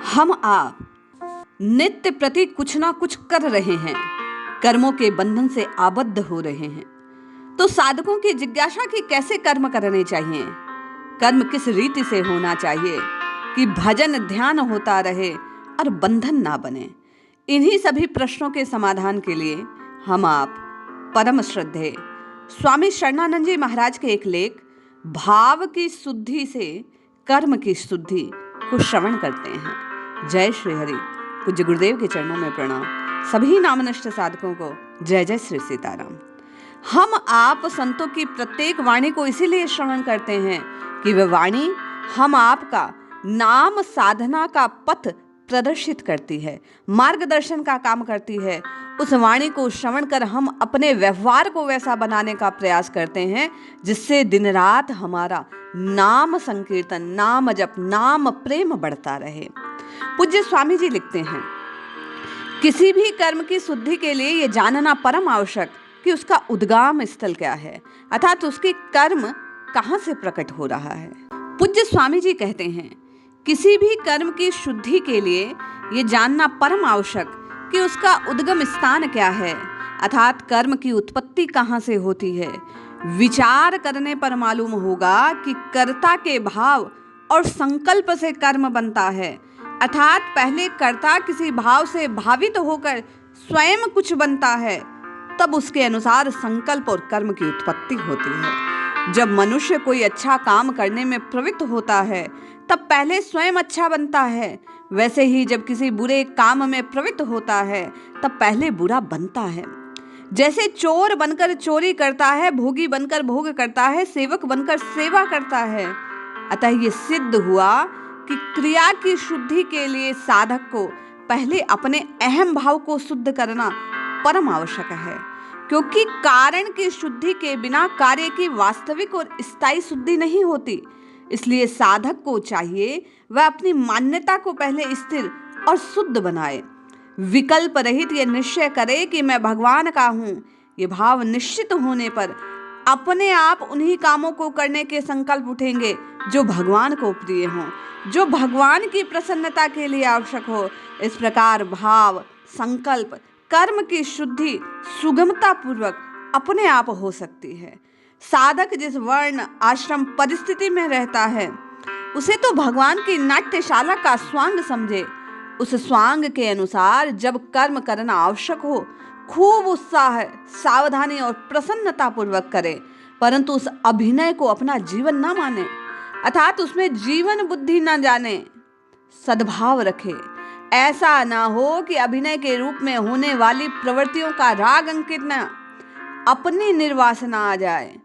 हम आप नित्य प्रति कुछ ना कुछ कर रहे हैं, कर्मों के बंधन से आबद्ध हो रहे हैं। तो साधकों की जिज्ञासा कि कैसे कर्म करने चाहिए, कर्म किस रीति से होना चाहिए कि भजन ध्यान होता रहे और बंधन ना बने। इन्हीं सभी प्रश्नों के समाधान के लिए हम आप परम श्रद्धेय स्वामी शरणानंद जी महाराज के एक लेख भाव की शुद्धि से कर्म की शुद्धि को श्रवण करते हैं। जय श्री हरि। पूज्य गुरुदेव के चरणों में प्रणाम। सभी नामनिष्ठ साधकों को जय जय श्री सीताराम। हम आप संतों की प्रत्येक वाणी को इसीलिए श्रवण करते हैं कि वह वाणी हम आपका नाम साधना का पथ प्रदर्शित करती है, मार्गदर्शन का काम करती है। उस वाणी को श्रवण कर हम अपने व्यवहार को वैसा बनाने का प्रयास करते हैं जिससे दिन रात हमारा नाम संकीर्तन, नाम जप, नाम प्रेम बढ़ता रहे। पूज्य स्वामी जी लिखते हैं, किसी भी कर्म की शुद्धि के लिए यह जानना परम आवश्यक कि उसका उद्गम स्थल क्या है, अर्थात उसकी कर्म कहाँ से प्रकट हो रहा है। पूज्य स्वामी जी कहते हैं, किसी भी कर्म की शुद्धि के लिए यह जानना परम आवश्यक कि उसका उद्गम स्थान क्या है, अर्थात कर्म की उत्पत्ति कहाँ से होती है। विचार करने पर मालूम होगा कि कर्ता के भाव और संकल्प से कर्म बनता है, अर्थात पहले कर्ता किसी भाव से भावित होकर स्वयं कुछ बनता है, तब उसके अनुसार संकल्प और कर्म की उत्पत्ति होती है। जब मनुष्य कोई अच्छा काम करने में प्रवृत्त होता है तब पहले स्वयं अच्छा बनता है। वैसे ही जब किसी बुरे काम में प्रवृत्त होता है तब पहले बुरा बनता है। जैसे चोर बनकर चोरी करता है, भोगी बनकर भोग करता है, सेवक बनकर सेवा करता है। अतः ये सिद्ध हुआ कि क्रिया की शुद्धि के लिए साधक को पहले अपने अहम भाव को शुद्ध करना परम आवश्यक है, क्योंकि कारण की शुद्धि के बिना कार्य की वास्तविक और स्थायी शुद्धि नहीं होती। इसलिए साधक को चाहिए वह अपनी मान्यता को पहले स्थिर और शुद्ध बनाए। विकल्प रहित यह निश्चय करे कि मैं भगवान का हूँ। ये भाव निश्चित होने पर अपने आप उन्हीं कामों को करने के संकल्प उठेंगे जो भगवान को प्रिय हों, जो भगवान की प्रसन्नता के लिए आवश्यक हो। इस प्रकार भाव, संकल्प, कर्म की शुद्धि सुगमता पूर्वक अपने आप हो सकती है। साधक जिस वर्ण आश्रम परिस्थिति में रहता है उसे तो भगवान की नाट्यशाला का स्वांग समझे। उस स्वांग के अनुसार जब कर्म करना आवश्यक हो, खूब उत्साह, सावधानी और प्रसन्नता पूर्वक करे, परंतु उस अभिनय को अपना जीवन न माने, अर्थात उसमें जीवन बुद्धि न जाने, सद्भाव रखे। ऐसा ना हो कि अभिनय के रूप में होने वाली प्रवृत्तियों का राग अंकित न अपनी निर्वासना आ जाए।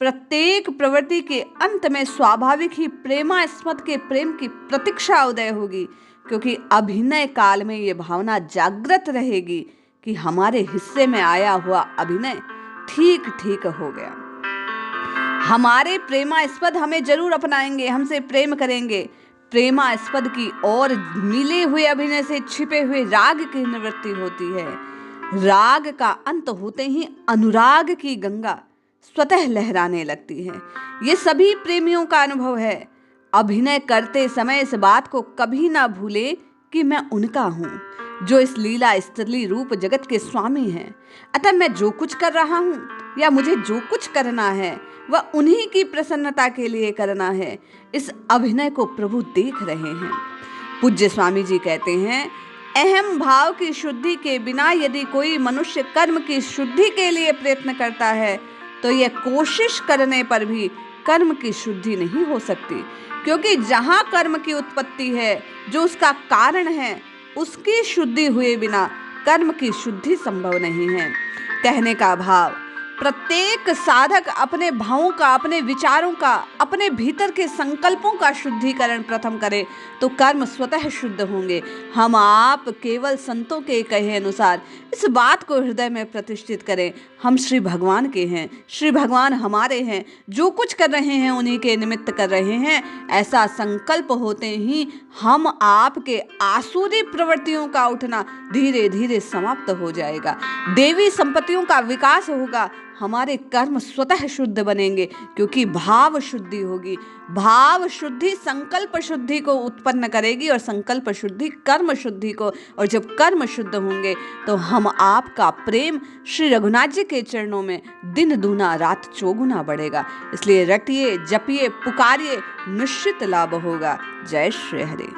प्रत्येक प्रवृत्ति के अंत में स्वाभाविक ही प्रेमास्पद के प्रेम की प्रतीक्षा उदय होगी, क्योंकि अभिनय काल में ये भावना जागृत रहेगी कि हमारे हिस्से में आया हुआ अभिनय ठीक ठीक हो गया। हमारे प्रेमास्पद हमें जरूर अपनाएंगे, हमसे प्रेम करेंगे। प्रेमास्पद की और मिले हुए अभिनय से छिपे हुए राग की निवृत्ति होती है। राग का अंत होते ही अनुराग की गंगा स्वतः लहराने लगती है। ये सभी प्रेमियों का अनुभव है। अभिनय करते समय इस बात को कभी ना भूले कि मैं उनका हूँ जो इस लीला स्थली रूप जगत के स्वामी हैं। अतः मैं जो कुछ कर रहा हूँ या मुझे जो कुछ करना है वह उन्हीं की प्रसन्नता के लिए करना है। इस अभिनय को प्रभु देख रहे हैं। पूज्य स्वामी जी कहते हैं, अहम भाव की शुद्धि के बिना यदि कोई मनुष्य कर्म की शुद्धि के लिए प्रयत्न करता है तो यह कोशिश करने पर भी कर्म की शुद्धि नहीं हो सकती, क्योंकि जहाँ कर्म की उत्पत्ति है, जो उसका कारण है, उसकी शुद्धि हुए बिना कर्म की शुद्धि संभव नहीं है। कहने का भाव, प्रत्येक साधक अपने भावों का, अपने विचारों का, अपने भीतर के संकल्पों का शुद्धिकरण प्रथम करे तो कर्म स्वतः शुद्ध होंगे। हम आप केवल संतों के कहे अनुसार इस बात को हृदय में प्रतिष्ठित करें, हम श्री भगवान के हैं, श्री भगवान हमारे हैं, जो कुछ कर रहे हैं उन्हीं के निमित्त कर रहे हैं। ऐसा संकल्प होते ही हम आपके आसुरी प्रवृत्तियों का उठना धीरे धीरे समाप्त हो जाएगा। देवी संपत्तियों का विकास होगा, हमारे कर्म स्वतः शुद्ध बनेंगे, क्योंकि भाव शुद्धि होगी। भाव शुद्धि संकल्प शुद्धि को उत्पन्न करेगी और संकल्प शुद्धि कर्म शुद्धि को। और जब कर्म शुद्ध होंगे तो हम आपका प्रेम श्री रघुनाथ जी के चरणों में दिन दूना रात चौगुना बढ़ेगा। इसलिए रटिए, जपिए, पुकारिए, निश्चित लाभ होगा। जय श्री हरि।